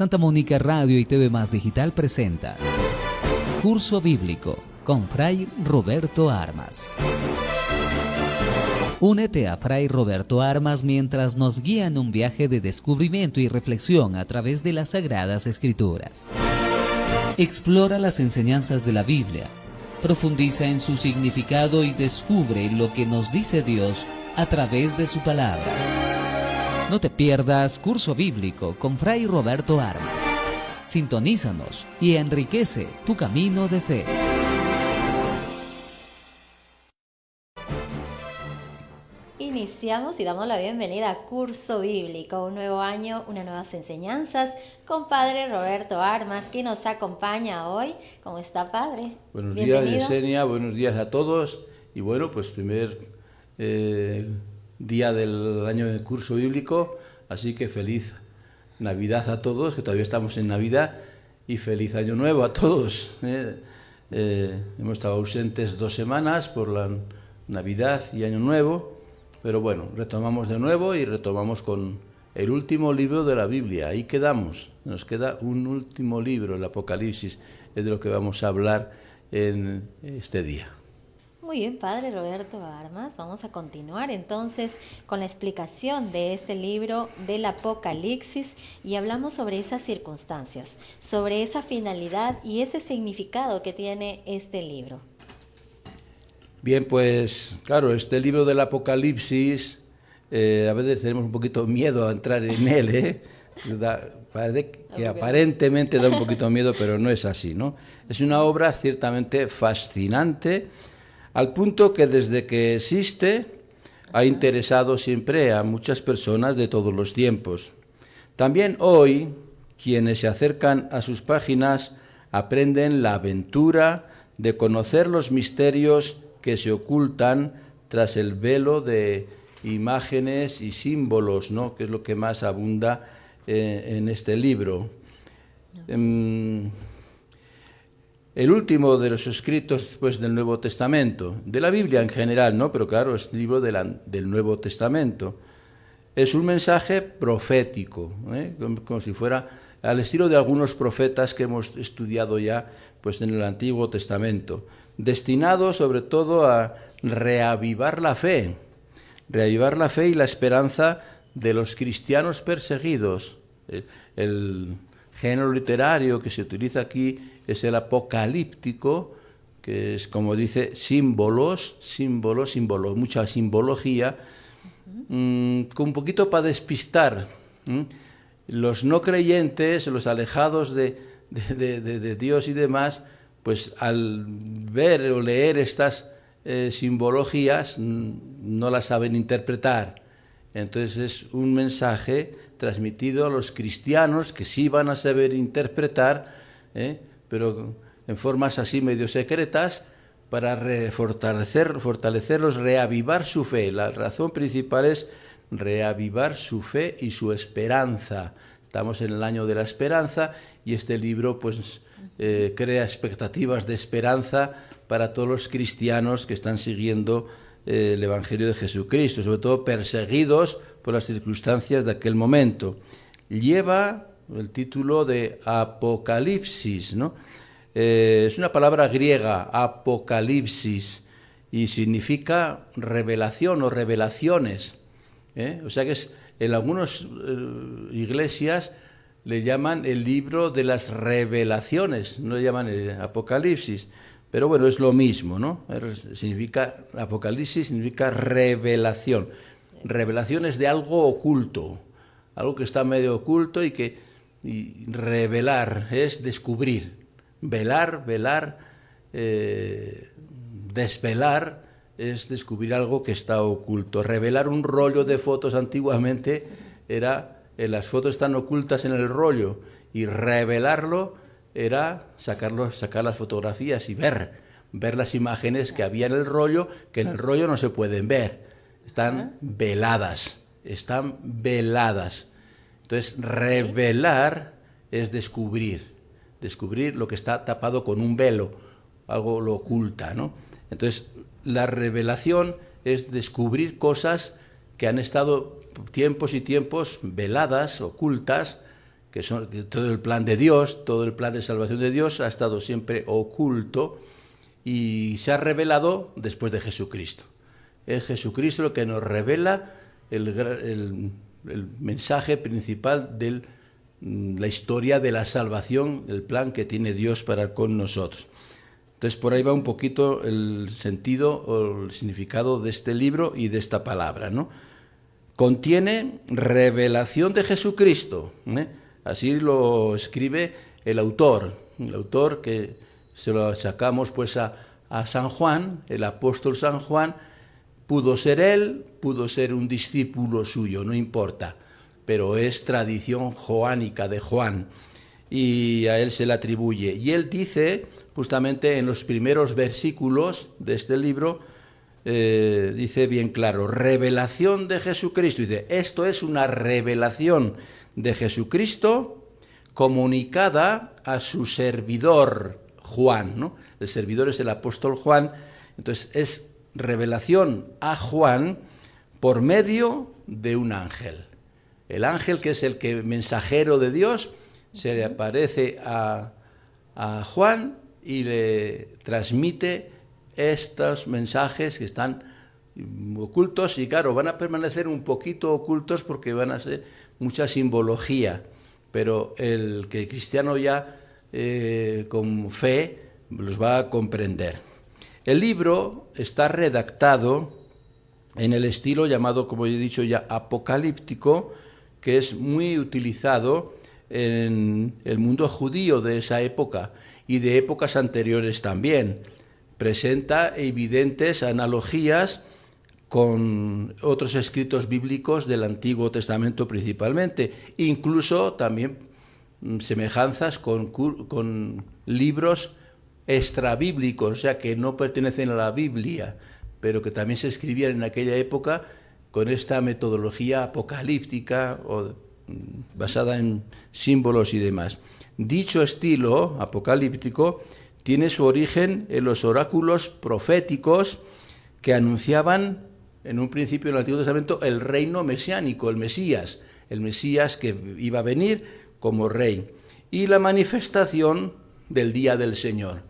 Santa Mónica Radio y TV Más Digital presenta Curso Bíblico con Fray Roberto Armas. Únete a Fray Roberto Armas mientras nos guía en un viaje de descubrimiento y reflexión a través de las Sagradas Escrituras. Explora las enseñanzas de la Biblia, profundiza en su significado y descubre lo que nos dice Dios a través de su palabra. No te pierdas Curso Bíblico con Fray Roberto Armas. Sintonízanos y enriquece tu camino de fe. Iniciamos y damos la bienvenida a Curso Bíblico, un nuevo año, unas nuevas enseñanzas con Padre Roberto Armas, que nos acompaña hoy. ¿Cómo está, Padre? Buenos días, Yesenia, buenos días a todos. Y bueno, pues primer día del año de Curso Bíblico, así que feliz Navidad a todos, que todavía estamos en Navidad, y feliz Año Nuevo a todos. Hemos estado ausentes 2 semanas por la Navidad y Año Nuevo, pero bueno, retomamos de nuevo y retomamos con el último libro de la Biblia. Ahí quedamos, nos queda un último libro, el Apocalipsis, es de lo que vamos a hablar en este día. Muy bien, Padre Roberto Armas. Vamos a continuar entonces con la explicación de este libro del Apocalipsis y hablamos sobre esas circunstancias, sobre esa finalidad y ese significado que tiene este libro. Bien, pues claro, este libro del Apocalipsis, a veces tenemos un poquito miedo a entrar en él, parece que aparentemente da un poquito miedo, pero no es así, ¿no? Es una obra ciertamente fascinante, al punto que desde que existe ha interesado siempre a muchas personas de todos los tiempos. También hoy, quienes se acercan a sus páginas aprenden la aventura de conocer los misterios que se ocultan tras el velo de imágenes y símbolos, ¿no?, que es lo que más abunda en este libro. El último de los escritos, pues, del Nuevo Testamento, de la Biblia en general, ¿no?, pero claro, es el libro del Nuevo Testamento. Es un mensaje profético, como si fuera al estilo de algunos profetas que hemos estudiado ya, pues, en el Antiguo Testamento, destinado sobre todo a reavivar la fe y la esperanza de los cristianos perseguidos. El género literario que se utiliza aquí es el apocalíptico, que es, como dice, símbolos, mucha simbología, con un poquito para despistar los no creyentes, los alejados de Dios y demás, pues al ver o leer estas simbologías no las saben interpretar. Entonces es un mensaje transmitido a los cristianos que sí van a saber interpretar, pero en formas así medio secretas, para fortalecerlos, reavivar su fe. La razón principal es reavivar su fe y su esperanza. Estamos en el año de la esperanza y este libro, pues, crea expectativas de esperanza para todos los cristianos que están siguiendo el Evangelio de Jesucristo, sobre todo perseguidos por las circunstancias de aquel momento. Lleva el título de Apocalipsis, ¿no? Es una palabra griega, apocalipsis, y significa revelación o revelaciones. O sea que en algunas iglesias le llaman el libro de las revelaciones, no le llaman el Apocalipsis, pero bueno, es lo mismo, ¿no? Apocalipsis significa revelación. Revelaciones de algo oculto, algo que está medio oculto y revelar es descubrir. Velar, desvelar es descubrir algo que está oculto. Revelar un rollo de fotos antiguamente era, las fotos están ocultas en el rollo, y revelarlo era sacar las fotografías y ver las imágenes que había en el rollo, que en el rollo no se pueden ver, están veladas. Entonces, revelar es descubrir lo que está tapado con un velo, algo lo oculta, ¿no? Entonces, la revelación es descubrir cosas que han estado tiempos y tiempos veladas, ocultas, que todo el plan de Dios, todo el plan de salvación de Dios ha estado siempre oculto y se ha revelado después de Jesucristo. Es Jesucristo lo que nos revela el mensaje principal de la historia de la salvación, el plan que tiene Dios para con nosotros. Entonces, por ahí va un poquito el sentido o el significado de este libro y de esta palabra, ¿no? Contiene revelación de Jesucristo, ¿eh? Así lo escribe el autor que se lo sacamos pues a San Juan, el apóstol San Juan. Pudo ser él, pudo ser un discípulo suyo, no importa, pero es tradición joánica de Juan y a él se le atribuye. Y él dice, justamente en los primeros versículos de este libro, dice bien claro, revelación de Jesucristo. Dice, esto es una revelación de Jesucristo comunicada a su servidor Juan, ¿no? El servidor es el apóstol Juan, entonces es revelación a Juan por medio de un ángel. El ángel, que es el mensajero de Dios, se le aparece a Juan y le transmite estos mensajes que están ocultos y claro, van a permanecer un poquito ocultos porque van a ser mucha simbología, pero el cristiano ya con fe los va a comprender. El libro está redactado en el estilo llamado, como he dicho ya, apocalíptico, que es muy utilizado en el mundo judío de esa época y de épocas anteriores también. Presenta evidentes analogías con otros escritos bíblicos del Antiguo Testamento principalmente, incluso también semejanzas con libros extrabíblicos, o sea, que no pertenecen a la Biblia, pero que también se escribían en aquella época con esta metodología apocalíptica o basada en símbolos y demás. Dicho estilo apocalíptico tiene su origen en los oráculos proféticos que anunciaban en un principio en el Antiguo Testamento el reino mesiánico, el Mesías que iba a venir como rey, y la manifestación del día del Señor.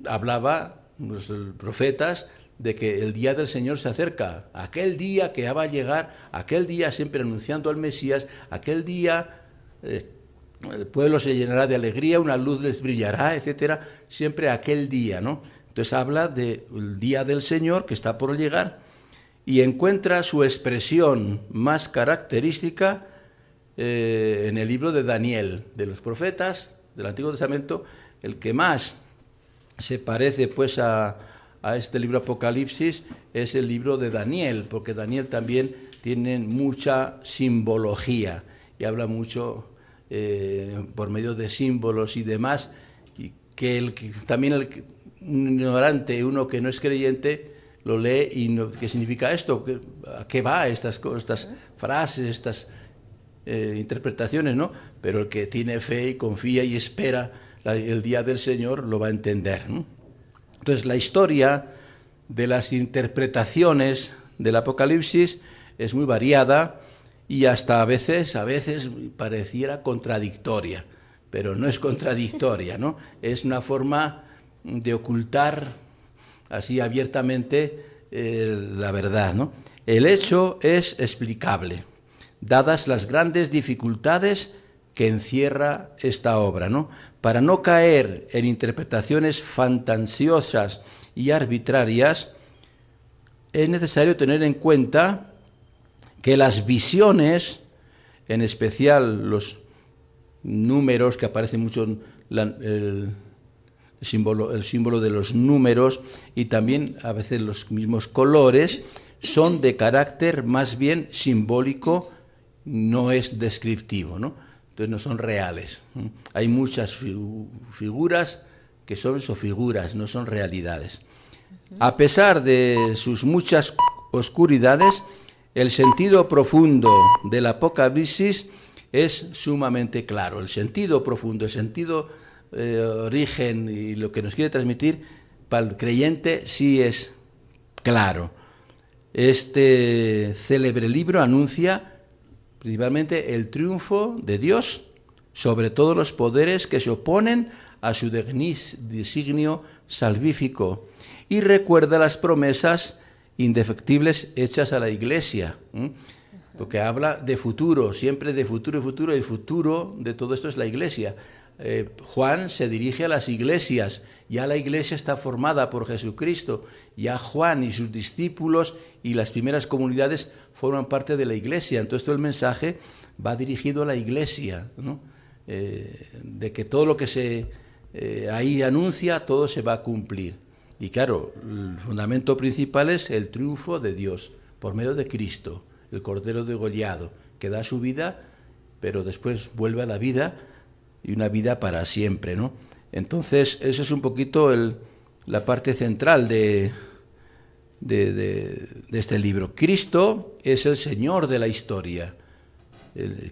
Hablaba los profetas de que el día del Señor se acerca, aquel día que va a llegar, aquel día siempre anunciando al Mesías, aquel día el pueblo se llenará de alegría, una luz les brillará, etcétera, siempre aquel día, ¿no? Entonces habla del día del Señor que está por llegar y encuentra su expresión más característica en el libro de Daniel, de los profetas del Antiguo Testamento. El que más se parece pues a este libro Apocalipsis es el libro de Daniel, porque Daniel también tiene mucha simbología y habla mucho por medio de símbolos y demás, y que también un ignorante, uno que no es creyente, lo lee y no, ¿qué significa esto? ¿A qué va estas frases, estas interpretaciones, ¿no? Pero el que tiene fe y confía y espera el día del Señor lo va a entender, ¿no? Entonces, la historia de las interpretaciones del Apocalipsis es muy variada y hasta a veces pareciera contradictoria, pero no es contradictoria, ¿no? Es una forma de ocultar así abiertamente la verdad, ¿no? El hecho es explicable, dadas las grandes dificultades que encierra esta obra, ¿no? Para no caer en interpretaciones fantasiosas y arbitrarias, es necesario tener en cuenta que las visiones, en especial los números que aparecen mucho en el símbolo de los números y también a veces los mismos colores, son de carácter más bien simbólico, no es descriptivo, ¿no? Entonces no son reales. Hay muchas figuras que son sofiguras, no son realidades. A pesar de sus muchas oscuridades, el sentido profundo del Apocalipsis es sumamente claro. El sentido profundo, el sentido origen y lo que nos quiere transmitir para el creyente sí es claro. Este célebre libro anuncia principalmente el triunfo de Dios sobre todos los poderes que se oponen a su designio salvífico, y recuerda las promesas indefectibles hechas a la Iglesia, porque habla de futuro, siempre de futuro y futuro. El futuro de todo esto es la Iglesia. Juan se dirige a las iglesias, ya la Iglesia está formada por Jesucristo, ya Juan y sus discípulos y las primeras comunidades forman parte de la Iglesia. Entonces todo el mensaje va dirigido a la Iglesia, ¿no? De que todo lo que se ahí anuncia, todo se va a cumplir. Y claro, el fundamento principal es el triunfo de Dios por medio de Cristo, el Cordero degollado, que da su vida, pero después vuelve a la vida, y una vida para siempre, ¿no? Entonces, eso es un poquito la parte central de este libro. Cristo es el Señor de la historia.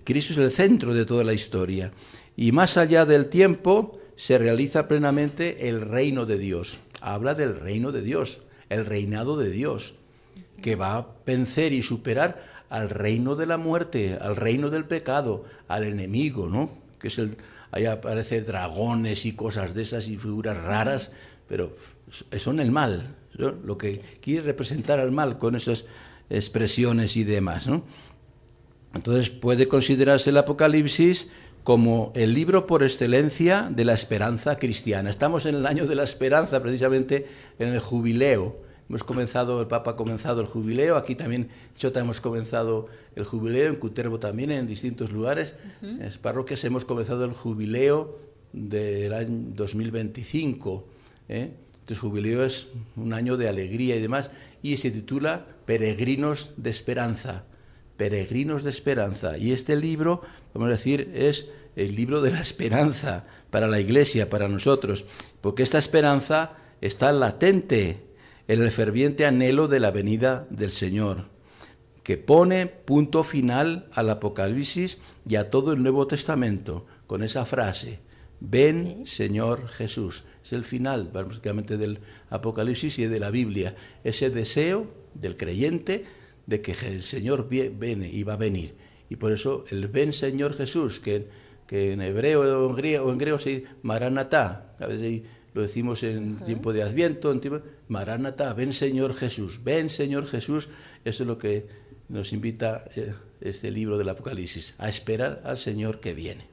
Cristo es el centro de toda la historia. Y más allá del tiempo se realiza plenamente el reino de Dios. Habla del reino de Dios, el reinado de Dios, que va a vencer y superar al reino de la muerte, al reino del pecado, al enemigo, ¿no? Que es ahí aparecen dragones y cosas de esas y figuras raras, pero son el mal, ¿no? Lo que quiere representar al mal con esas expresiones y demás, ¿no? Entonces puede considerarse el Apocalipsis como el libro por excelencia de la esperanza cristiana. Estamos en el año de la esperanza, precisamente en el jubileo. El Papa ha comenzado el jubileo, aquí también Chota hemos comenzado el jubileo, en Cutervo también, en distintos lugares. En las parroquias hemos comenzado el jubileo del año 2025. Entonces, jubileo es un año de alegría y demás, y se titula Peregrinos de Esperanza. Peregrinos de Esperanza. Y este libro, vamos a decir, es el libro de la esperanza para la Iglesia, para nosotros, porque esta esperanza está latente en el ferviente anhelo de la venida del Señor, que pone punto final al Apocalipsis y a todo el Nuevo Testamento, con esa frase, ven Señor Jesús. Es el final, básicamente, del Apocalipsis y de la Biblia, ese deseo del creyente de que el Señor viene y va a venir. Y por eso el ven Señor Jesús, que en hebreo o en griego se dice Maranatá, a veces lo decimos en tiempo de Adviento, Maranatá, ven Señor Jesús, eso es lo que nos invita este libro del Apocalipsis, a esperar al Señor que viene.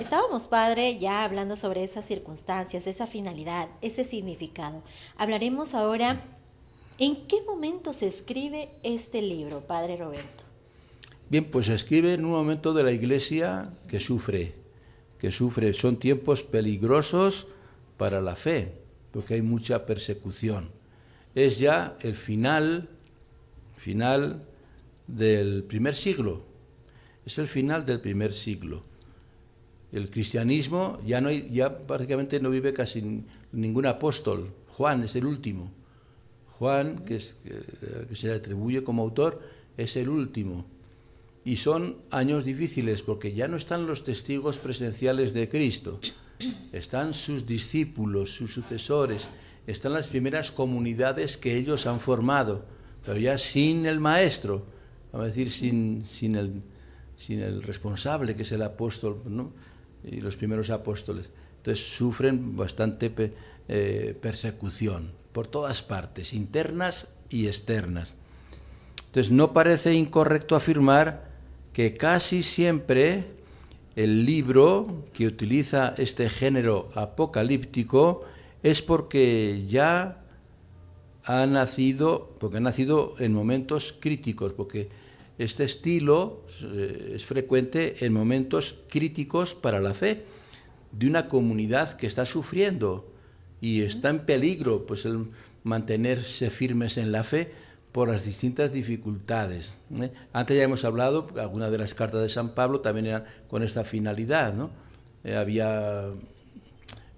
Estábamos, Padre, ya hablando sobre esas circunstancias, esa finalidad, ese significado. Hablaremos ahora, ¿en qué momento se escribe este libro, Padre Roberto? Bien, pues se escribe en un momento de la Iglesia que sufre, son tiempos peligrosos para la fe, porque hay mucha persecución. Es ya el final del primer siglo, es el final del primer siglo. El cristianismo ya prácticamente no vive casi ningún apóstol. Juan es el último. Juan, que se le atribuye como autor, es el último. Y son años difíciles porque ya no están los testigos presenciales de Cristo, están sus discípulos, sus sucesores, están las primeras comunidades que ellos han formado, pero ya sin el maestro, vamos a decir, sin el responsable, que es el apóstol, ¿no? Y los primeros apóstoles. Entonces sufren bastante persecución por todas partes, internas y externas. Entonces no parece incorrecto afirmar que casi siempre el libro que utiliza este género apocalíptico es porque ya ha nacido en momentos críticos, porque este estilo es frecuente en momentos críticos para la fe de una comunidad que está sufriendo y está en peligro, pues el mantenerse firmes en la fe por las distintas dificultades. Antes ya hemos hablado, algunas de las cartas de San Pablo también eran con esta finalidad, ¿no? Había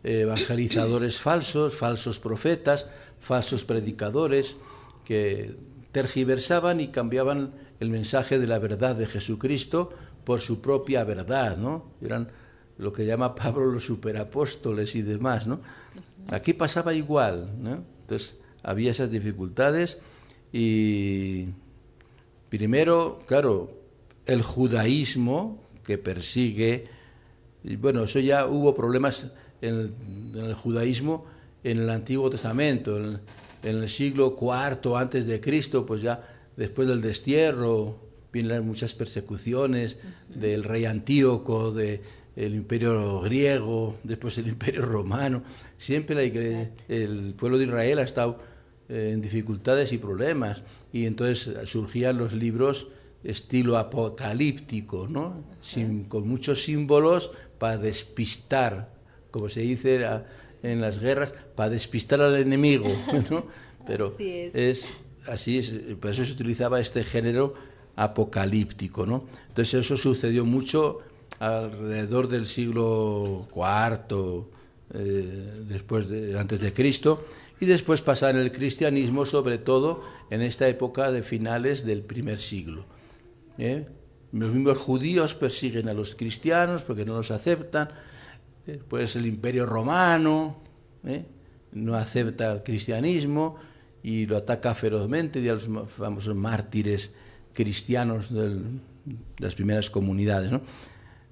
evangelizadores falsos profetas, falsos predicadores que tergiversaban y cambiaban el mensaje de la verdad de Jesucristo por su propia verdad, ¿no? Eran lo que llama Pablo los superapóstoles y demás, ¿no? Aquí pasaba igual, ¿no? Entonces había esas dificultades y primero, claro, el judaísmo que persigue, y bueno, eso ya hubo problemas en el judaísmo en el Antiguo Testamento, en el siglo IV antes de Cristo, pues ya después del destierro vienen muchas persecuciones del rey Antíoco, del imperio griego, después el imperio romano. Siempre el pueblo de Israel ha estado en dificultades y problemas, y entonces surgían los libros estilo apocalíptico, ¿no? Con muchos símbolos para despistar, como se dice en las guerras, para despistar al enemigo, ¿no? Pero así es, por eso se utilizaba este género apocalíptico, ¿no? Entonces eso sucedió mucho alrededor del siglo IV, antes de Cristo, y después pasa en el cristianismo, sobre todo en esta época de finales del primer siglo. Los mismos judíos persiguen a los cristianos porque no los aceptan. Después el imperio romano no acepta el cristianismo y lo ataca ferozmente, y a los famosos mártires cristianos de las primeras comunidades, ¿no?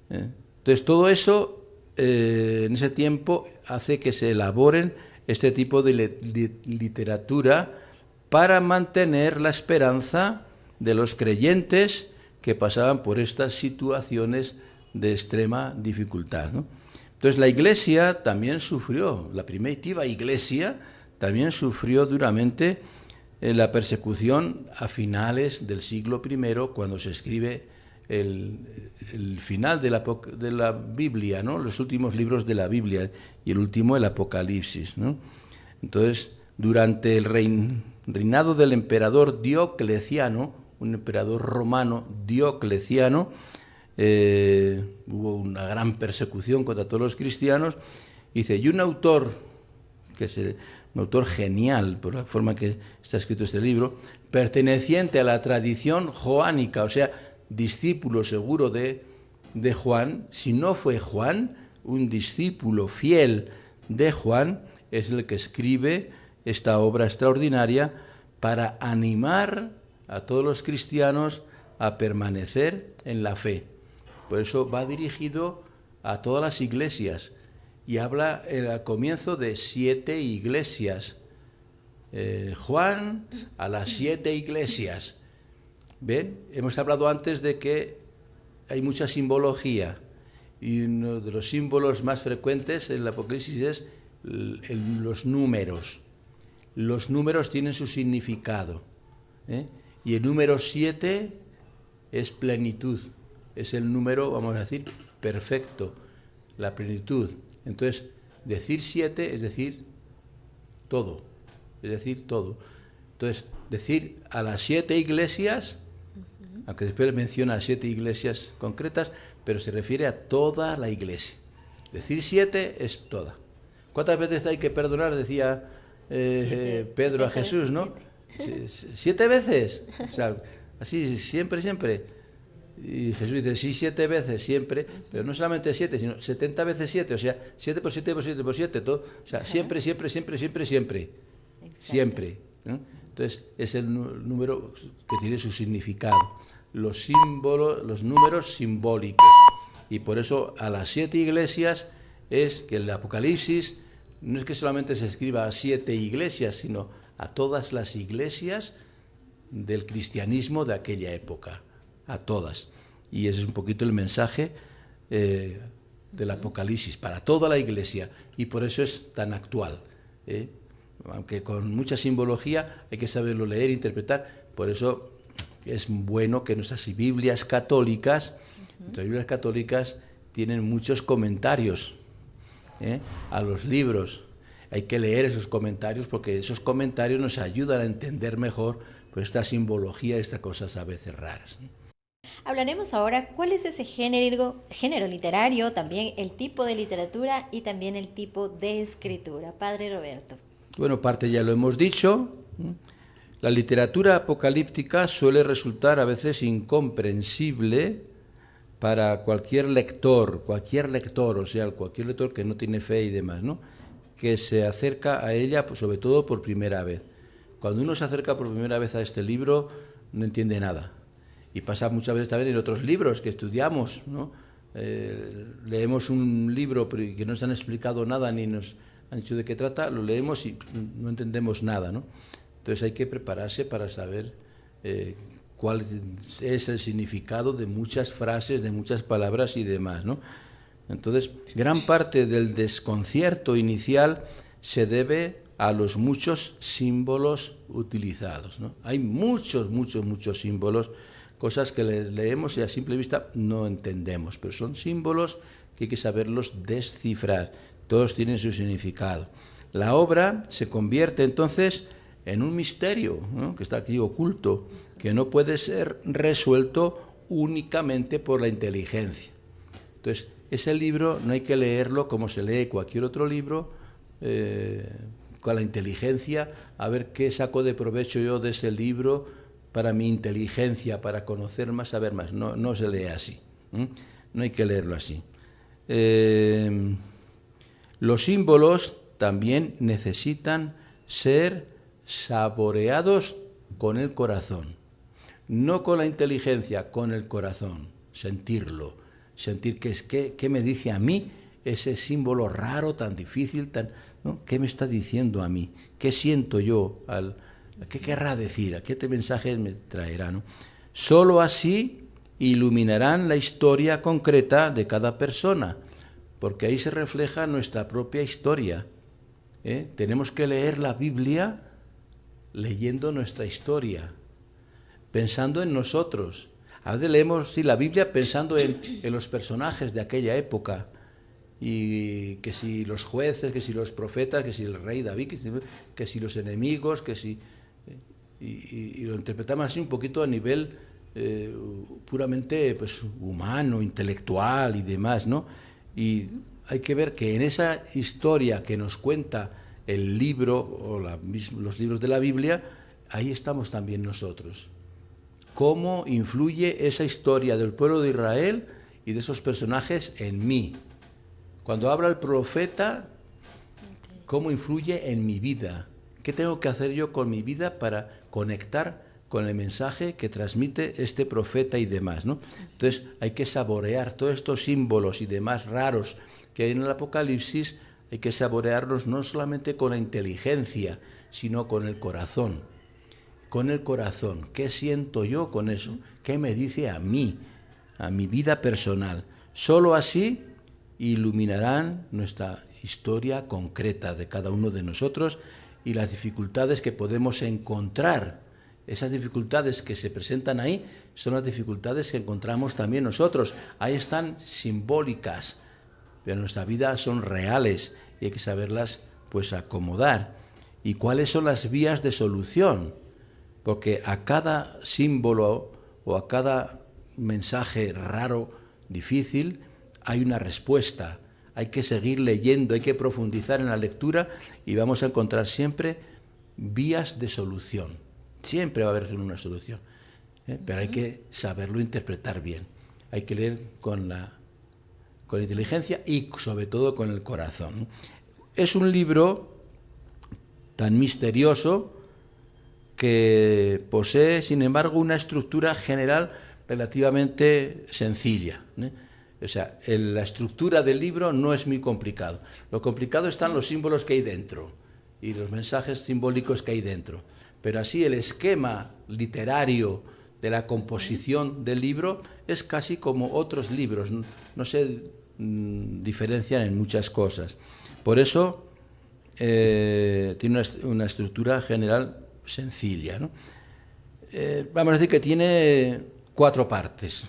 Entonces todo eso en ese tiempo hace que se elaboren este tipo de literatura para mantener la esperanza de los creyentes que pasaban por estas situaciones de extrema dificultad, ¿no? Entonces la Iglesia también sufrió, la primitiva Iglesia también sufrió duramente la persecución a finales del siglo I, cuando se escribe el final de la Biblia, ¿no? Los últimos libros de la Biblia, y el último, el Apocalipsis, ¿no? Entonces, durante el reinado del emperador Diocleciano, un emperador romano, Diocleciano, hubo una gran persecución contra todos los cristianos. Dice, y un autor, un autor genial por la forma que está escrito este libro, perteneciente a la tradición joánica, o sea, discípulo seguro de Juan. Si no fue Juan, un discípulo fiel de Juan es el que escribe esta obra extraordinaria para animar a todos los cristianos a permanecer en la fe. Por eso va dirigido a todas las iglesias y habla al comienzo de 7 iglesias. Juan a las 7 iglesias. ¿Ven? Hemos hablado antes de que hay mucha simbología, y uno de los símbolos más frecuentes en el Apocalipsis es los números. Los números tienen su significado, y el número 7 es plenitud, es el número, vamos a decir, perfecto, la plenitud. Entonces, decir 7 es decir todo, Entonces, decir a las 7 iglesias, aunque después menciona 7 iglesias concretas, pero se refiere a toda la iglesia. Decir 7 es toda. ¿Cuántas veces hay que perdonar? Decía Pedro a Jesús, ¿no? 7 veces. O sea, así, siempre. Y Jesús dice, sí, 7 veces, siempre, pero no solamente 7, sino 70 veces 7, o sea, 7 por 7 por 7 por 7, todo, o sea, siempre. Exacto. Siempre, ¿no? Entonces, es el número que tiene su significado, los símbolos, los números simbólicos. Y por eso a las 7 iglesias es que el Apocalipsis no es que solamente se escriba a 7 iglesias, sino a todas las iglesias del cristianismo de aquella época, a todas. Y ese es un poquito el mensaje del Apocalipsis para toda la iglesia, y por eso es tan actual, aunque con mucha simbología hay que saberlo leer e interpretar. Por eso es bueno que nuestras Biblias católicas, tienen muchos comentarios a los libros. Hay que leer esos comentarios, porque esos comentarios nos ayudan a entender mejor pues esta simbología, estas cosas a veces raras. Hablaremos ahora cuál es ese género literario, también el tipo de literatura y también el tipo de escritura. Padre Roberto. Bueno, parte ya lo hemos dicho. La literatura apocalíptica suele resultar a veces incomprensible para cualquier lector, o sea, cualquier lector que no tiene fe y demás, ¿no? Que se acerca a ella, pues, sobre todo por primera vez. Cuando uno se acerca por primera vez a este libro, no entiende nada. Y pasa muchas veces también en otros libros que estudiamos, ¿no? Leemos un libro que no nos han explicado nada ni nos han dicho de qué trata, lo leemos y no entendemos nada, ¿no? Entonces hay que prepararse para saber cuál es el significado de muchas frases, de muchas palabras y demás, ¿no? Entonces, gran parte del desconcierto inicial se debe a los muchos símbolos utilizados, ¿no? Hay muchos símbolos, cosas que les leemos y a simple vista no entendemos, pero son símbolos que hay que saberlos descifrar. Todos tienen su significado. La obra se convierte entonces en un misterio, ¿no? Que está aquí oculto, que no puede ser resuelto únicamente por la inteligencia. Entonces, ese libro no hay que leerlo como se lee cualquier otro libro, con la inteligencia, a ver qué saco de provecho yo de ese libro para mi inteligencia, para conocer más, saber más. No, no se lee así, no hay que leerlo así. Los símbolos también necesitan ser saboreados con el corazón, no con la inteligencia, con el corazón, sentirlo, sentir qué me dice a mí ese símbolo raro, tan difícil, ¿no? ¿Qué me está diciendo a mí? ¿Qué siento yo? ¿Qué querrá decir? ¿A qué mensaje me traerá, ¿no? Solo así iluminarán la historia concreta de cada persona, porque ahí se refleja nuestra propia historia. Tenemos que leer la Biblia leyendo nuestra historia, pensando en nosotros. A veces leemos la Biblia pensando en los personajes de aquella época, y que si los jueces, que si los profetas, que si el rey David, que si los enemigos, que si... Y lo interpretamos así un poquito a nivel puramente pues, humano, intelectual y demás, ¿no? Y hay que ver que en esa historia que nos cuenta el libro o los libros de la Biblia, ahí estamos también nosotros. ¿Cómo influye esa historia del pueblo de Israel y de esos personajes en mí? Cuando habla el profeta, ¿cómo influye en mi vida? ¿Qué tengo que hacer yo con mi vida para conectar con el mensaje que transmite este profeta y demás, ¿no? Entonces hay que saborear todos estos símbolos y demás raros que hay en el Apocalipsis, hay que saborearlos no solamente con la inteligencia, sino con el corazón. Con el corazón, ¿qué siento yo con eso? ¿Qué me dice a mí, a mi vida personal? Solo así iluminarán nuestra historia concreta de cada uno de nosotros y las dificultades que podemos encontrar. Esas dificultades que se presentan ahí son las dificultades que encontramos también nosotros. Ahí están simbólicas, pero en nuestra vida son reales y hay que saberlas pues acomodar. ¿Y cuáles son las vías de solución? Porque a cada símbolo o a cada mensaje raro, difícil, hay una respuesta. Hay que seguir leyendo, hay que profundizar en la lectura y vamos a encontrar siempre vías de solución. Siempre va a haber una solución, pero hay que saberlo interpretar bien. Hay que leer con la inteligencia y sobre todo con el corazón. Es un libro tan misterioso que posee, sin embargo, una estructura general relativamente sencilla, O sea, la estructura del libro no es muy complicado. Lo complicado están los símbolos que hay dentro y los mensajes simbólicos que hay dentro. Pero así el esquema literario de la composición del libro es casi como otros libros, no se diferencian en muchas cosas. Por eso tiene una estructura general sencilla, ¿no? Vamos a decir que tiene cuatro partes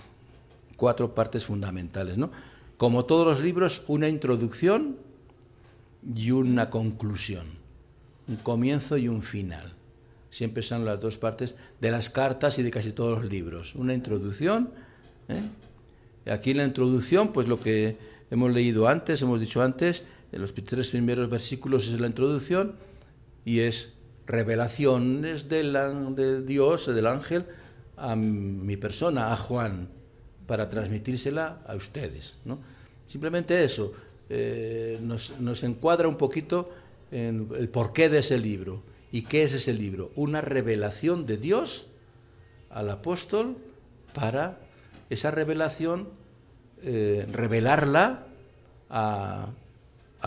fundamentales, ¿no? Como todos los libros, una introducción y una conclusión, un comienzo y un final. Siempre son las dos partes de las cartas y de casi todos los libros. Una introducción, Aquí en la introducción, pues lo que hemos leído antes, hemos dicho antes, en los 3 primeros versículos es la introducción y es revelaciones de Dios, del ángel, a mi persona, a Juan, para transmitírsela a ustedes, ¿no? Simplemente eso nos encuadra un poquito en el porqué de ese libro. ¿Y qué es ese libro? Una revelación de Dios al apóstol para esa revelación, revelarla a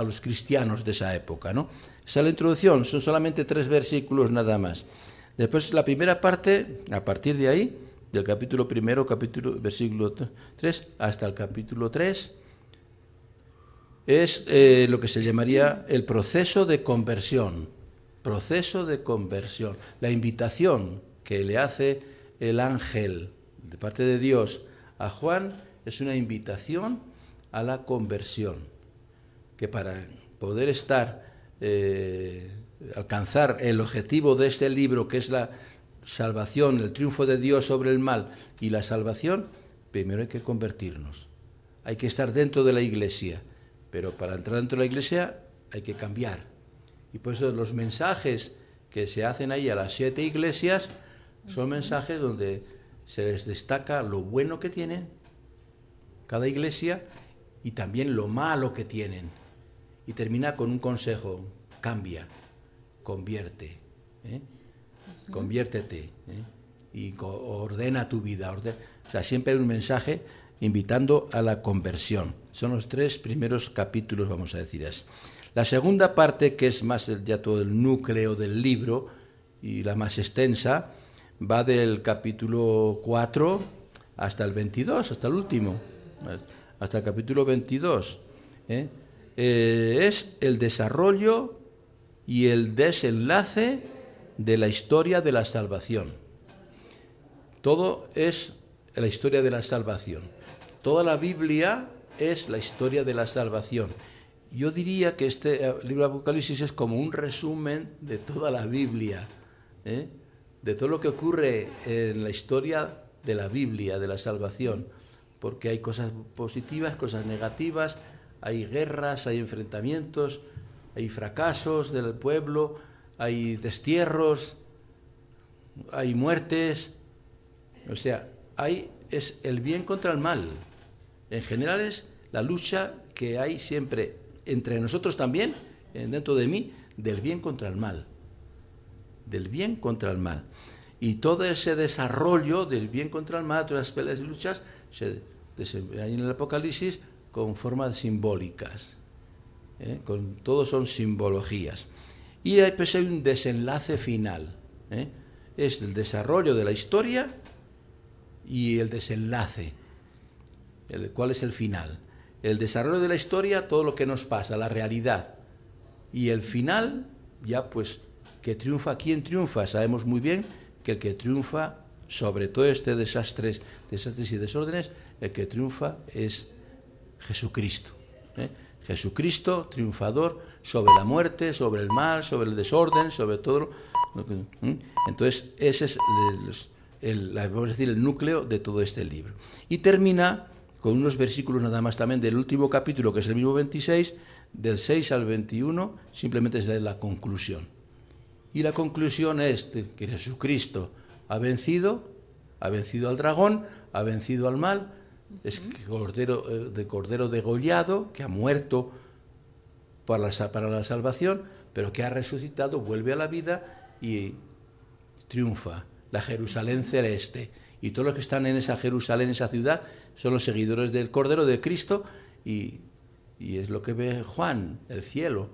los cristianos de esa época, ¿no? Esa es la introducción, son solamente 3 versículos nada más. Después la primera parte, a partir de ahí, del capítulo 1, versículo 3, hasta el capítulo 3, es lo que se llamaría el proceso de conversión. Proceso de conversión. La invitación que le hace el ángel de parte de Dios a Juan es una invitación a la conversión, que para poder alcanzar el objetivo de este libro, que es la salvación, el triunfo de Dios sobre el mal y la salvación, primero hay que convertirnos. Hay que estar dentro de la Iglesia, pero para entrar dentro de la Iglesia hay que cambiar. Y por eso los mensajes que se hacen ahí a las 7 iglesias son mensajes donde se les destaca lo bueno que tienen cada iglesia y también lo malo que tienen. Y termina con un consejo: cambia, convierte, conviértete, y ordena tu vida. O sea, siempre hay un mensaje invitando a la conversión. Son los 3 primeros capítulos, vamos a decir así. La segunda parte, que es más ya todo el núcleo del libro y la más extensa, va del capítulo 4 hasta el 22, hasta el último, hasta el capítulo 22. Es el desarrollo y el desenlace de la historia de la salvación. Todo es la historia de la salvación. Toda la Biblia es la historia de la salvación. Yo diría que este libro de Apocalipsis es como un resumen de toda la Biblia, de todo lo que ocurre en la historia de la Biblia, de la salvación, porque hay cosas positivas, cosas negativas, hay guerras, hay enfrentamientos, hay fracasos del pueblo, hay destierros, hay muertes, o sea, es el bien contra el mal. En general es la lucha que hay siempre entre nosotros también, dentro de mí, del bien contra el mal. Del bien contra el mal. Y todo ese desarrollo del bien contra el mal, todas las peleas y luchas, hay en el Apocalipsis con formas simbólicas. Todos son simbologías. Y pues hay un desenlace final. Es el desarrollo de la historia y el desenlace. ¿Cuál es el final? El desarrollo de la historia, todo lo que nos pasa, la realidad. Y el final, ya pues, que triunfa. ¿Quién triunfa? Sabemos muy bien que el que triunfa sobre todo este desastres y desórdenes, el que triunfa es Jesucristo. Jesucristo, triunfador sobre la muerte, sobre el mal, sobre el desorden, sobre todo. Entonces, ese es vamos a decir, el núcleo de todo este libro. Y termina con unos versículos nada más también del último capítulo, que es el mismo 26, del 6 al 21, simplemente es la conclusión. Y la conclusión es que Jesucristo ha vencido al dragón, ha vencido al mal, es cordero degollado, que ha muerto para la salvación, pero que ha resucitado, vuelve a la vida y triunfa. La Jerusalén celeste. Y todos los que están en esa Jerusalén, esa ciudad, son los seguidores del Cordero de Cristo, y es lo que ve Juan, el cielo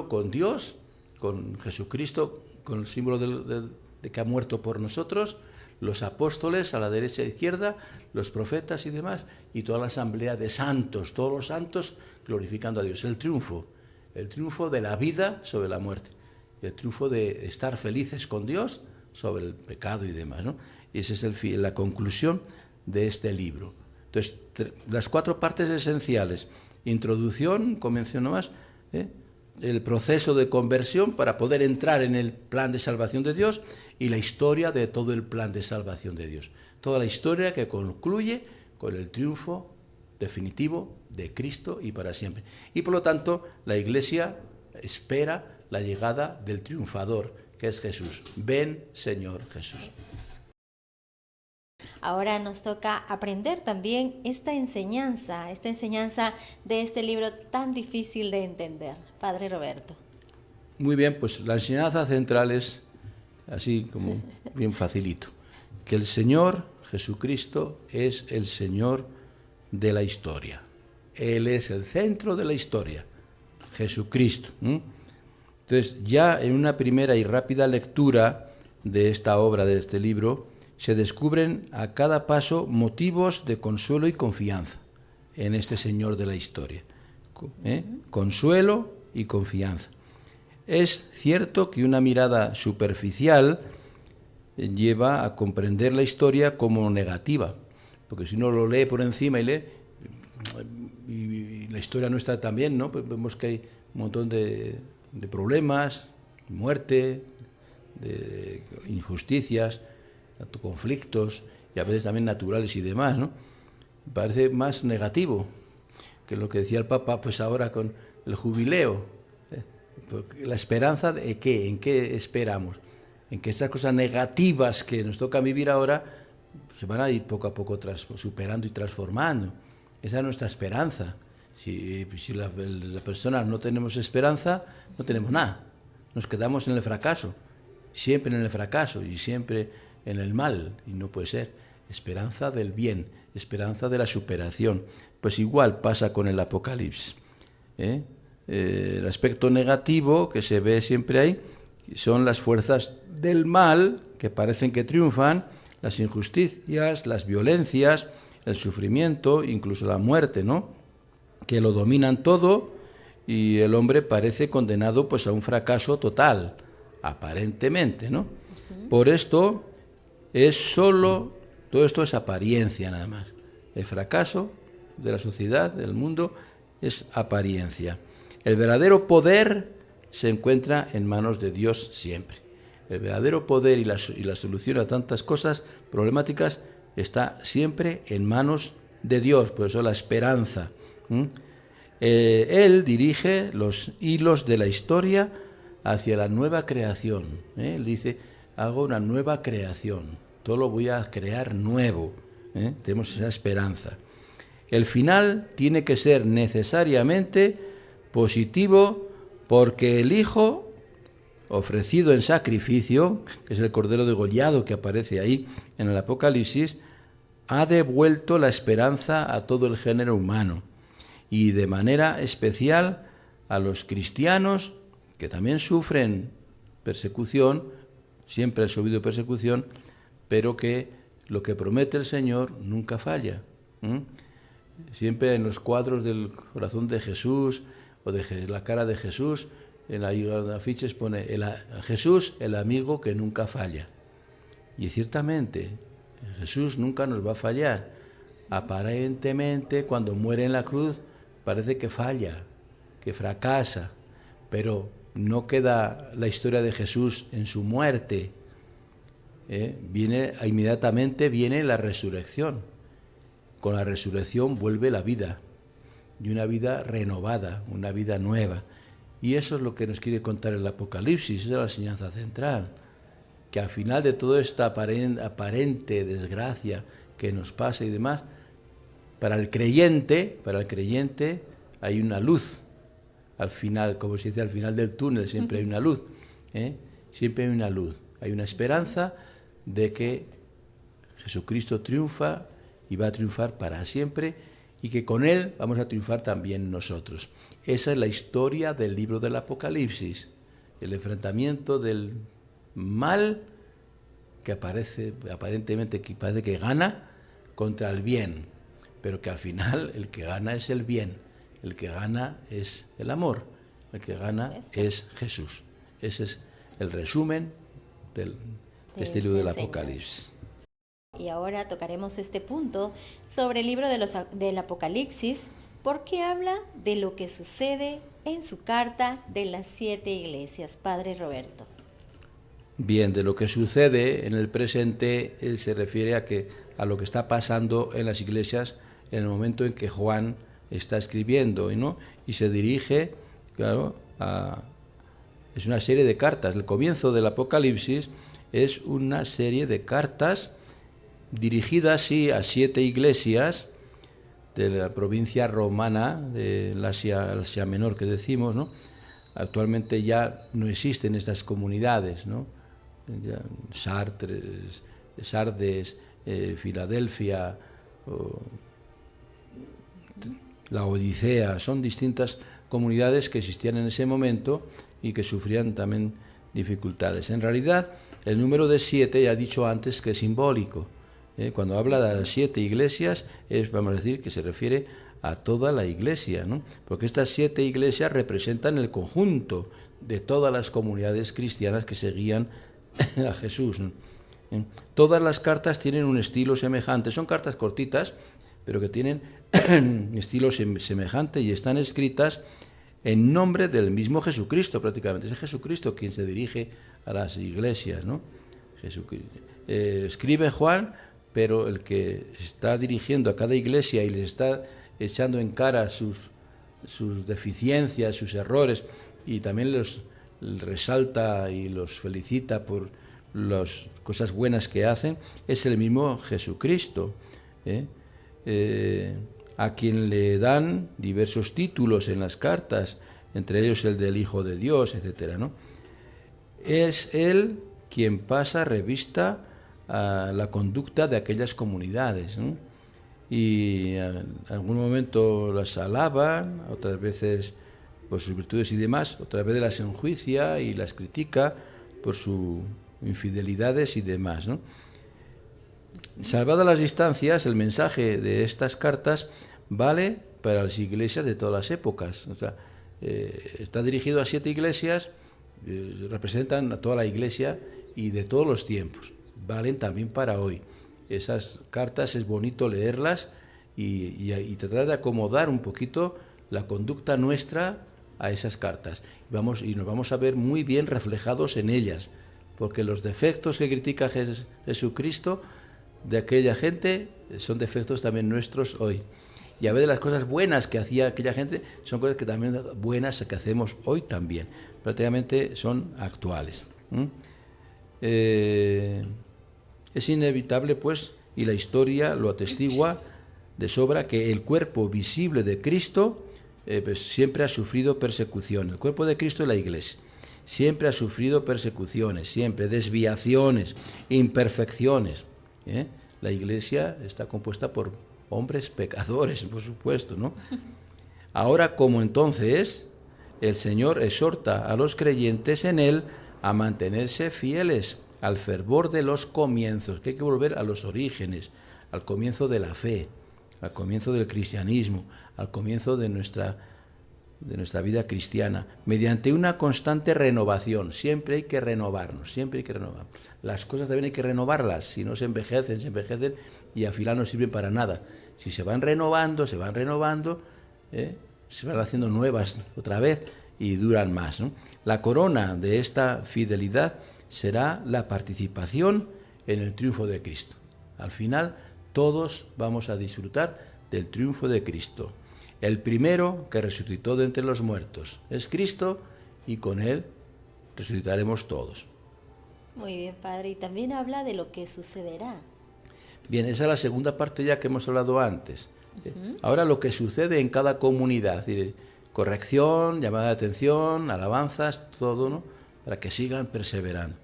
con Dios, con Jesucristo, con el símbolo de que ha muerto por nosotros, los apóstoles a la derecha e izquierda, los profetas y demás, y toda la asamblea de santos, todos los santos glorificando a Dios. El triunfo de la vida sobre la muerte, el triunfo de estar felices con Dios sobre el pecado y demás, ¿no? Y esa es la conclusión de este libro. Entonces, las 4 partes esenciales: introducción, como menciono más, el proceso de conversión para poder entrar en el plan de salvación de Dios, y la historia de todo el plan de salvación de Dios. Toda la historia que concluye con el triunfo definitivo de Cristo y para siempre. Y por lo tanto, la Iglesia espera la llegada del triunfador, que es Jesús. Ven, Señor Jesús. Ahora nos toca aprender también esta enseñanza de este libro tan difícil de entender. Padre Roberto. Muy bien, pues la enseñanza central es así como bien facilito: que el Señor Jesucristo es el Señor de la historia. Él es el centro de la historia, Jesucristo. Entonces, ya en una primera y rápida lectura de esta obra, de este libro, se descubren a cada paso motivos de consuelo y confianza en este Señor de la historia. Consuelo y confianza. Es cierto que una mirada superficial lleva a comprender la historia como negativa, porque si uno lo lee por encima y lee, y la historia nuestra también, ¿no? Pues vemos que hay un montón de problemas, muerte, de injusticias, conflictos, y a veces también naturales y demás, ¿no? Parece más negativo que lo que decía el Papa, pues ahora con el jubileo. La esperanza de qué, ¿en qué esperamos? En que esas cosas negativas que nos toca vivir ahora se van a ir poco a poco superando y transformando. Esa es nuestra esperanza. Si las personas no tenemos esperanza, no tenemos nada. Nos quedamos en el fracaso, siempre en el fracaso y siempre en el mal, y no puede ser. Esperanza del bien, esperanza de la superación. Pues igual pasa con el Apocalipsis. El aspecto negativo que se ve siempre ahí son las fuerzas del mal que parecen que triunfan, las injusticias, las violencias, el sufrimiento, incluso la muerte, ¿no? Que lo dominan todo y el hombre parece condenado pues a un fracaso total, aparentemente, ¿no? Por esto todo esto es apariencia nada más. El fracaso de la sociedad, del mundo, es apariencia. El verdadero poder se encuentra en manos de Dios siempre. El verdadero poder y la solución a tantas cosas problemáticas está siempre en manos de Dios, por eso la esperanza. Él dirige los hilos de la historia hacia la nueva creación. Él dice, hago una nueva creación, todo lo voy a crear nuevo. Tenemos esa esperanza. El final tiene que ser necesariamente positivo porque el Hijo ofrecido en sacrificio, que es el Cordero degollado que aparece ahí en el Apocalipsis, ha devuelto la esperanza a todo el género humano y de manera especial a los cristianos que también sufren persecución, siempre han sufrido persecución, pero que lo que promete el Señor nunca falla. Siempre en los cuadros del corazón de Jesús o de la cara de Jesús, en los afiches pone Jesús, el amigo que nunca falla. Y ciertamente, Jesús nunca nos va a fallar. Aparentemente, cuando muere en la cruz, parece que falla, que fracasa, pero no queda la historia de Jesús en su muerte. Inmediatamente viene la resurrección. Con la resurrección vuelve la vida, y una vida renovada, una vida nueva. Y eso es lo que nos quiere contar el Apocalipsis, esa es la enseñanza central, que al final de toda esta aparente desgracia que nos pasa y demás, para el creyente hay una luz. Al final, como se dice, al final del túnel siempre hay una luz. Siempre hay una luz. Hay una esperanza de que Jesucristo triunfa y va a triunfar para siempre y que con Él vamos a triunfar también nosotros. Esa es la historia del libro del Apocalipsis, el enfrentamiento del mal que aparentemente parece que gana contra el bien, pero que al final el que gana es el bien, el que gana es el amor, el que gana es Jesús. Ese es el resumen de este libro del Apocalipsis. Y ahora tocaremos este punto sobre el libro del Apocalipsis, porque habla de lo que sucede en su carta de las 7 iglesias. Padre Roberto. Bien, de lo que sucede en el presente, él se refiere a lo que está pasando en las iglesias en el momento en que Juan está escribiendo, ¿no? Y se dirige, claro, es una serie de cartas. El comienzo del Apocalipsis es una serie de cartas dirigidas, sí, a 7 iglesias de la provincia romana, del Asia Menor que decimos, ¿no? Actualmente ya no existen estas comunidades, ¿no? Sardes, Filadelfia, o la Odisea, son distintas comunidades que existían en ese momento y que sufrían también dificultades. En realidad, el número de 7, ya he dicho antes que es simbólico. Cuando habla de las 7 iglesias, vamos a decir que se refiere a toda la iglesia, ¿no? Porque estas 7 iglesias representan el conjunto de todas las comunidades cristianas que seguían a Jesús, ¿no? Todas las cartas tienen un estilo semejante, son cartas cortitas, pero que tienen un estilo semejante y están escritas en nombre del mismo Jesucristo prácticamente. Es Jesucristo quien se dirige a las iglesias, ¿no? Escribe Juan, pero el que está dirigiendo a cada iglesia y les está echando en cara sus deficiencias, sus errores, y también los resalta y los felicita por las cosas buenas que hacen, es el mismo Jesucristo, a quien le dan diversos títulos en las cartas, entre ellos el del Hijo de Dios, etcétera, ¿no? Es él quien pasa revista a la conducta de aquellas comunidades, ¿no? Y en algún momento las alaba, otras veces por sus virtudes y demás, otras veces las enjuicia y las critica por sus infidelidades y demás, ¿no? Salvadas las distancias, el mensaje de estas cartas vale para las iglesias de todas las épocas. O sea, está dirigido a 7 iglesias, representan a toda la iglesia y de todos los tiempos. Valen también para hoy. Esas cartas es bonito leerlas y tratar de acomodar un poquito la conducta nuestra a esas cartas. Y nos vamos a ver muy bien reflejados en ellas, porque los defectos que critica Jesucristo de aquella gente son defectos también nuestros hoy. Y a veces las cosas buenas que hacía aquella gente son cosas que también buenas que hacemos hoy también. Prácticamente son actuales. Es inevitable, pues, y la historia lo atestigua de sobra, que el cuerpo visible de Cristo pues siempre ha sufrido persecución. El cuerpo de Cristo es la iglesia. Siempre ha sufrido persecuciones, siempre desviaciones, imperfecciones. La iglesia está compuesta por hombres pecadores, por supuesto, ¿no? Ahora, como entonces, el Señor exhorta a los creyentes en Él a mantenerse fieles al fervor de los comienzos, que hay que volver a los orígenes, al comienzo de la fe, al comienzo del cristianismo, al comienzo de nuestra vida cristiana, mediante una constante renovación. Siempre hay que renovarnos, siempre hay que renovar. Las cosas también hay que renovarlas, si no se envejecen y al final no sirven para nada. Si se van renovando, se van haciendo nuevas otra vez y duran más, ¿no? La corona de esta fidelidad será la participación en el triunfo de Cristo. Al final, todos vamos a disfrutar del triunfo de Cristo. El primero que resucitó de entre los muertos es Cristo, y con Él resucitaremos todos. Muy bien, Padre. Y también habla de lo que sucederá. Bien, esa es la segunda parte ya que hemos hablado antes. Ahora lo que sucede en cada comunidad, corrección, llamada de atención, alabanzas, todo, ¿no? Para que sigan perseverando.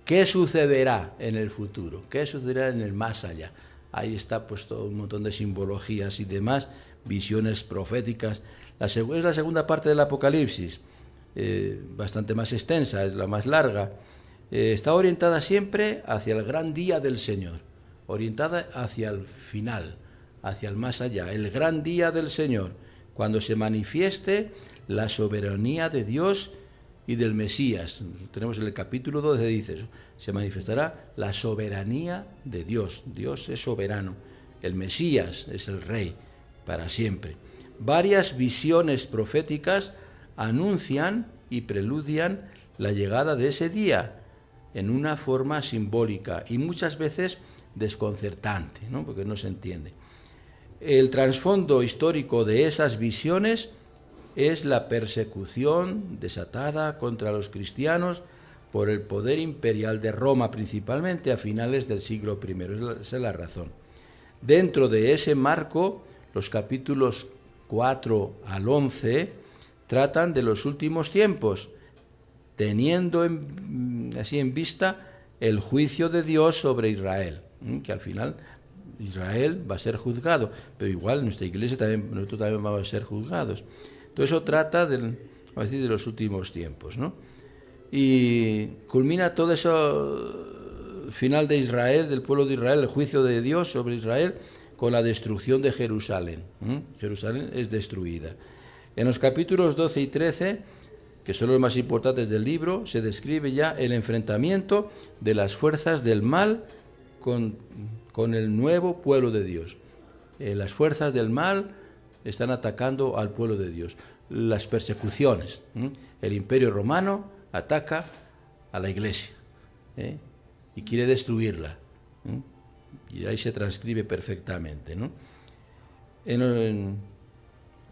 ¿Qué sucederá en el futuro? ¿Qué sucederá en el más allá? Ahí está pues todo un montón de simbologías y demás, visiones proféticas. Es la segunda parte del Apocalipsis, bastante más extensa, es la más larga. Está orientada siempre hacia el gran día del Señor, orientada hacia el final, hacia el más allá, el gran día del Señor, cuando se manifieste la soberanía de Dios y del Mesías. Tenemos en el capítulo 12, dice eso, se manifestará la soberanía de Dios. Dios es soberano, el Mesías es el Rey para siempre. Varias visiones proféticas anuncian y preludian la llegada de ese día en una forma simbólica y muchas veces desconcertante, ¿no? Porque no se entiende. El trasfondo histórico de esas visiones es la persecución desatada contra los cristianos por el poder imperial de Roma, principalmente a finales del siglo I. Esa es la razón. Dentro de ese marco, los capítulos 4 al 11 tratan de los últimos tiempos, teniendo así en vista el juicio de Dios sobre Israel. que al final Israel va a ser juzgado, pero igual en nuestra iglesia también, nosotros también vamos a ser juzgados. Todo eso trata vamos a decir, de los últimos tiempos, ¿no? Y culmina todo eso, final de Israel, del pueblo de Israel, el juicio de Dios sobre Israel, con la destrucción de Jerusalén. Jerusalén es destruida. En los capítulos 12 y 13, que son los más importantes del libro, se describe ya el enfrentamiento de las fuerzas del mal con el nuevo pueblo de Dios. Las fuerzas del mal están atacando al pueblo de Dios. Las persecuciones. El Imperio Romano ataca a la Iglesia y quiere destruirla. Y ahí se transcribe perfectamente, ¿no?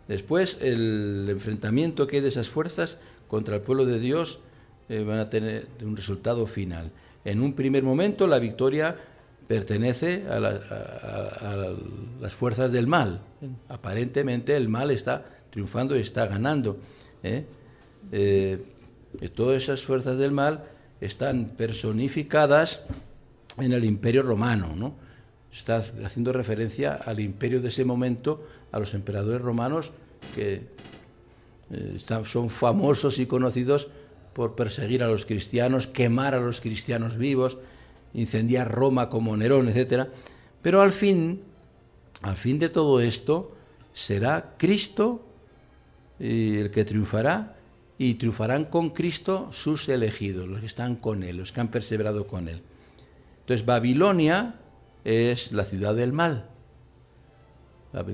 Después, el enfrentamiento que hay de esas fuerzas contra el pueblo de Dios van a tener un resultado final. En un primer momento, la victoria pertenece a las fuerzas del mal. Aparentemente, el mal está triunfando y está ganando. Todas esas fuerzas del mal están personificadas en el Imperio Romano, ¿no? Está haciendo referencia al imperio de ese momento, a los emperadores romanos que son famosos y conocidos por perseguir a los cristianos, quemar a los cristianos vivos, incendiar Roma como Nerón, etc. Pero al fin de todo esto, será Cristo el que triunfará, y triunfarán con Cristo sus elegidos, los que están con Él, los que han perseverado con Él. Entonces, Babilonia es la ciudad del mal.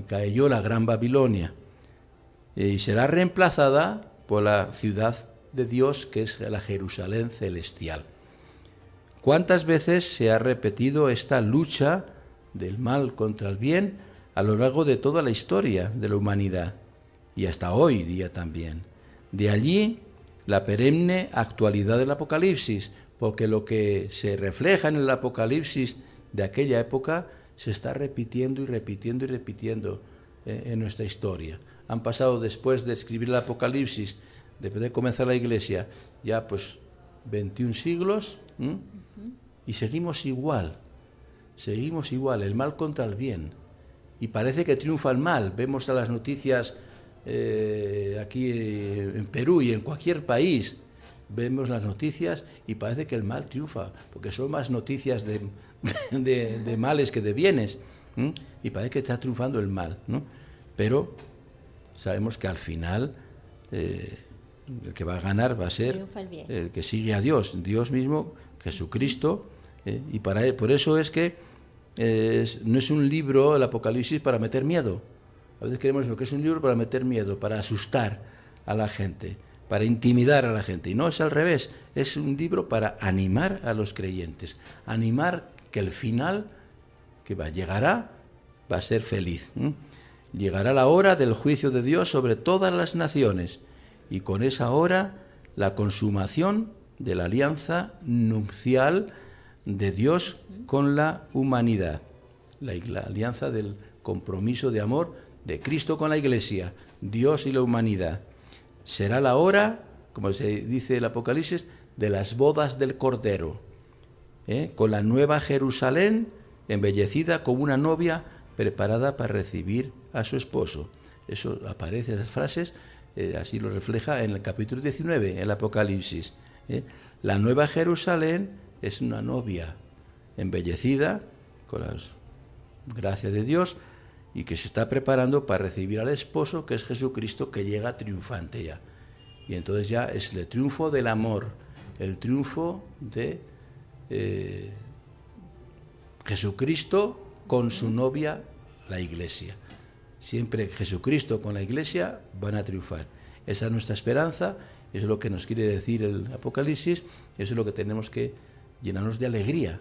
Cayó la gran Babilonia y será reemplazada por la ciudad de Dios, que es la Jerusalén celestial. ¿Cuántas veces se ha repetido esta lucha del mal contra el bien a lo largo de toda la historia de la humanidad y hasta hoy día también? De allí la perenne actualidad del Apocalipsis, porque lo que se refleja en el Apocalipsis de aquella época se está repitiendo y repitiendo y repitiendo en nuestra historia. Han pasado, después de escribir el Apocalipsis, después de comenzar la Iglesia, ya pues 21 siglos, y seguimos igual, el mal contra el bien. Y parece que triunfa el mal. Vemos a las noticias aquí en Perú y en cualquier país, vemos las noticias y parece que el mal triunfa, porque son más noticias de males que de bienes, y parece que está triunfando el mal, ¿no? Pero sabemos que al final el que va a ganar va a ser el que sigue a Dios mismo, Jesucristo, y por eso es que no es un libro, el Apocalipsis, para meter miedo. A veces creemos que es un libro para meter miedo, para asustar a la gente, para intimidar a la gente. Y no, es al revés, es un libro para animar a los creyentes, animar que el final que llegará va a ser feliz. Llegará la hora del juicio de Dios sobre todas las naciones, y con esa hora la consumación de la alianza nupcial de Dios con la humanidad, la alianza del compromiso de amor de Cristo con la Iglesia, Dios y la humanidad. Será la hora, como se dice el Apocalipsis, de las bodas del Cordero, con la nueva Jerusalén embellecida como una novia preparada para recibir a su esposo. Eso aparece, esas frases, así lo refleja en el capítulo 19, el Apocalipsis. La nueva Jerusalén es una novia embellecida con las gracias de Dios y que se está preparando para recibir al esposo, que es Jesucristo, que llega triunfante ya. Y entonces ya es el triunfo del amor, el triunfo de Jesucristo con su novia, la Iglesia. Siempre Jesucristo con la Iglesia van a triunfar. Esa es nuestra esperanza, eso es lo que nos quiere decir el Apocalipsis, eso es lo que tenemos que llenarnos de alegría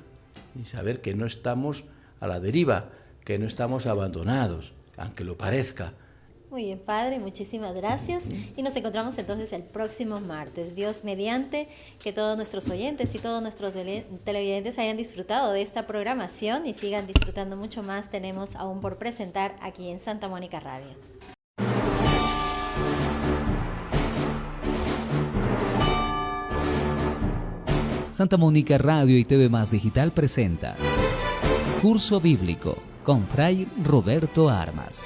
y saber que no estamos a la deriva, que no estamos abandonados, aunque lo parezca. Muy bien, Padre, muchísimas gracias. Y nos encontramos entonces el próximo martes. Dios mediante, que todos nuestros oyentes y todos nuestros televidentes hayan disfrutado de esta programación y sigan disfrutando mucho más. Tenemos aún por presentar aquí en Santa Mónica Radio. Santa Mónica Radio y TV Más Digital presenta Curso Bíblico con Fray Roberto Armas.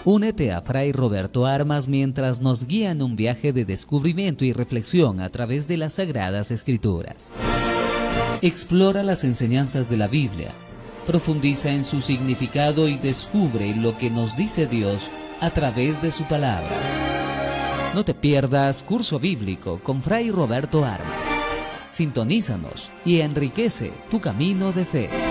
Únete a Fray Roberto Armas mientras nos guía en un viaje de descubrimiento y reflexión a través de las Sagradas Escrituras. Explora las enseñanzas de la Biblia, profundiza en su significado y descubre lo que nos dice Dios a través de su palabra. No te pierdas Curso Bíblico con Fray Roberto Armas. Sintonízanos y enriquece tu camino de fe.